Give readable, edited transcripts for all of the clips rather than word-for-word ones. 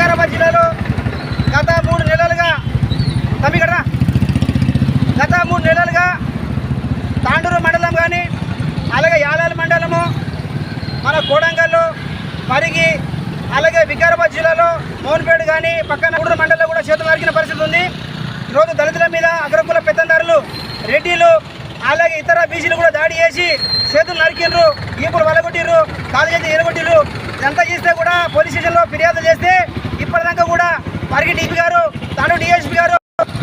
వికారాబాద్ జిల్లాలో గత 3 నెలలుగా తాండూరు మండలం కానీ అలాగే యాలాల మండలము మన కోడంగల్లో పరిగి అలాగే వికారాబాద్ జిల్లాలో మోహన్పేట కానీ పక్కన ఊడూరు మండలంలో కూడా చేతులు నరికిన పరిస్థితి ఉంది. ఈరోజు దళితుల మీద అగ్రకుల పెత్తందారులు రెడ్డిలు అలాగే ఇతర బీసీలు కూడా దాడి చేసి చేతులు నరికిండ్రు, ఈపులు వలగొట్టిర్రు, కాలు చేతి ఎరగొట్టిర్రు. ఇదంతా చేస్తే కూడా పోలీస్ స్టేషన్లో ఫిర్యాదు చేస్తే ఇప్పటిదాకా కూడా పరిగి డీపీ గారు తాను డిఎస్పీ గారు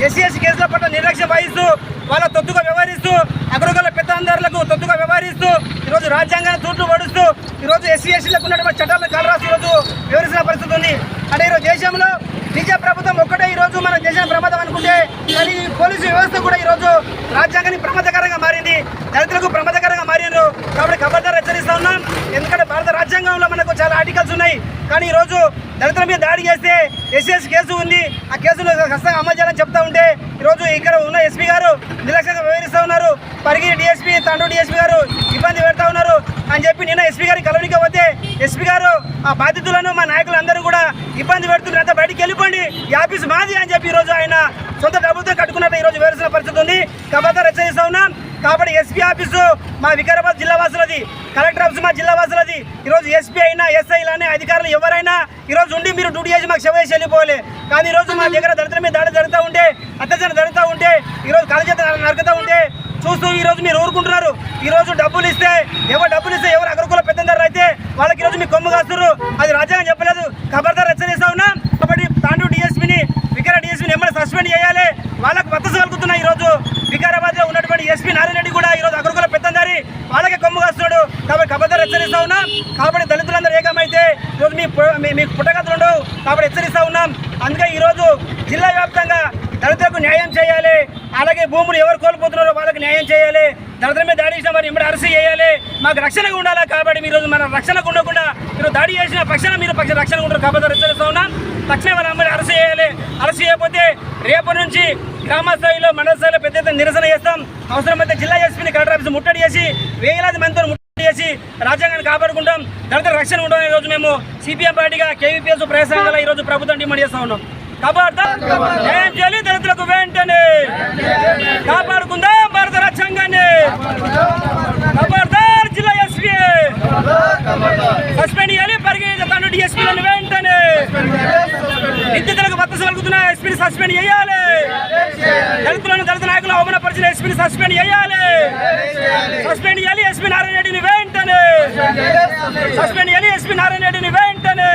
ఎస్సీ కేసుల పట్ల నిర్లక్ష్యం వహిస్తూ వాళ్ళ తొత్తుగా వ్యవహరిస్తూ అగ్రకుల పెత్తందారులకు తొత్తుగా వ్యవహరిస్తూ ఈరోజు రాజ్యాంగాన్ని తూట్లు పడుస్తూ ఈరోజు ఎస్సీలకు ఉన్నటువంటి చట్టాలను కాలరాసి ఈరోజు వివరించిన పరిస్థితి ఉంది. అంటే ఈరోజు దేశంలో బీజేపీ ప్రభుత్వం ఒక్కటే ఈరోజు మన దేశం ప్రమాదం అనుకుంటే కానీ పోలీసు వ్యవస్థ కూడా ఈరోజు రాజ్యాంగానికి ప్రమాదకరంగా మారింది, దళితులకు ప్రమాదకరంగా మారినారు. కాబట్టి ఖబర్దార్ హెచ్చరిస్తా ఉన్నాం. ఎందుకంటే భారత రాజ్యాంగంలో మనకు చాలా ఆర్టికల్స్ ఉన్నాయి, కానీ ఈరోజు దళితుల మీద దాడి చేస్తే ఎస్సీ కేసు ఉంది, ఆ కేసును ఖచ్చితంగా అమలు చేయాలని చెప్తా ఉంటే ఈరోజు ఇక్కడ ఉన్న ఎస్పీ గారు నిర్లక్ష్యంగా వ్యవహరిస్తూ ఉన్నారు. పరిగి డిఎస్పీ తాండూరు డిఎస్పీ గారు ఇబ్బంది పెడతా ఉన్నారు అని చెప్పి నిన్న ఎస్పీ గారికి కలవడానికి పోతే ఎస్పీ గారు ఆ బాధితులను మా నాయకులందరూ కూడా ఇబ్బంది పెడుతున్నారు, అంతా బయటికి వెళ్ళిపోండి, ఈ ఆఫీస్ మాది అని చెప్పి ఈరోజు ఆయన సొంత డబ్బులతో కట్టుకున్నట్టు ఈరోజు వివరించిన పరిస్థితి ఉంది. ఖబర్దార్ హెచ్చరిస్తా ఉన్నాం. కాబట్టి ఎస్పీ ఆఫీసు మా వికారాబాద్ జిల్లా వాసులది, కలెక్టర్ ఆఫీసు మా జిల్లా వాసులది. ఈరోజు ఎస్పీ అయినా ఎస్ఐలనే అధికారులు ఎవరైనా ఈరోజు ఉండి మీరు డ్యూటీ చేసి మాకు సేవ చేసి వెళ్ళిపోవాలి. కానీ ఈరోజు మా దగ్గర దళితుల మీద దాడి జరుగుతూ ఉంటే, అత్యాచారం జరుగుతూ ఉంటే, ఈరోజు కాలు చేత నరుకుతూ ఉంటే చూస్తూ ఈరోజు మీరు ఊరుకుంటున్నారు. ఈరోజు డబ్బులు ఇస్తే ఎవరు అగ్రకుల పెద్దందారు అయితే వాళ్ళకి ఈరోజు మీ కొమ్ము కాస్తున్నారు, అది రాజ్యాంగం చెప్పలేదు. ఖబర్దార్ హెచ్చరిస్తా ఉన్నాం. కాబట్టి తాండూరు డిఎస్పీని వికారా డిఎస్పీని ఎమ్మడి సస్పెండ్ చేయాలి. వాళ్ళకు మద్దతు కలుగుతున్నాయి. ఈరోజు వికారాబాద్లో ఉన్నటువంటి ఎస్పీ నారాయణ రెడ్డి కూడా ఈరోజు అగ్రకుల పెద్దందారి వాళ్ళకే కొమ్ము కాస్తున్నాడు. కాబట్టి ఖబర్దార్ హెచ్చరిస్తా ఉన్నాం. కాబట్టి దళితులందరూ ఏకమైతే ఈరోజు మీకు పుట్టగతులు ఉండవు. కాబట్టి హెచ్చరిస్తా ఉన్నాం. అందుకే ఈరోజు జిల్లా వ్యాప్తంగా దళితులకు న్యాయం చేయాలి, అలాగే భూములు ఎవరు కోల్పోతున్నారో వాళ్ళకి న్యాయం చేయాలి, దళితుల మీద దాడి చేసిన వారిని ఎమ్మడి అరెస్ట్ చేయాలి, మాకు రక్షణగా ఉండాలి. కాబట్టి ఈరోజు మన రక్షణకు ఉండకుండా మీరు దాడి చేసిన పక్షాన మీరు రక్షణగా ఉండరు. కాబట్టి హెచ్చరిస్తా ఉన్నాం. తక్షణమే మన అమ్మని అరెస్ట్ చేయాలి. అరెస్ట్ చేయకపోతే రేపటి నుంచి గ్రామ స్థాయిలో మండల స్థాయిలో పెద్ద ఎత్తున నిరసన చేస్తాం. అవసరమైతే జిల్లా ఎస్పీని కలెక్టర్ ఆఫీస్ ముట్టడి చేసి వేలాది మందితో ముట్టడి చేసి రాజ్యాంగాన్ని కాపాడుకుంటాం, దళితుల రక్షణ ఉంటాం. ఈరోజు మేము సిపిఎం పార్టీగా కేవీపీఎస్ ప్రయాసంగా ఈరోజు ప్రభుత్వం డిమాండ్ చేస్తా ఉన్నాం. ఖబర్దార్ ఏం చేయాలి, దళితులకు వెంటనే కాపాడుకుందాం భారత రాజ్యాంగాన్ని. ఖబర్దార్ జిల్లా ఎస్పీ సస్పెండ్ చేయాలి, పరిగి తాండూరు డిఎస్పీలను వెంటనే నిందితులకు మద్దతు కలుగుతున్న ఎస్పీని సస్పెండ్ చేయాలి. దళిత నాయకులు అవమానపరిచిన ఎస్పీని సస్పెండ్ చేయాలి. ఎస్పీ నారాయణ రెడ్డిని వెంటనే సస్పెండ్ చేయాలి. ఎస్పీ నారాయణ రెడ్డిని వెంటనే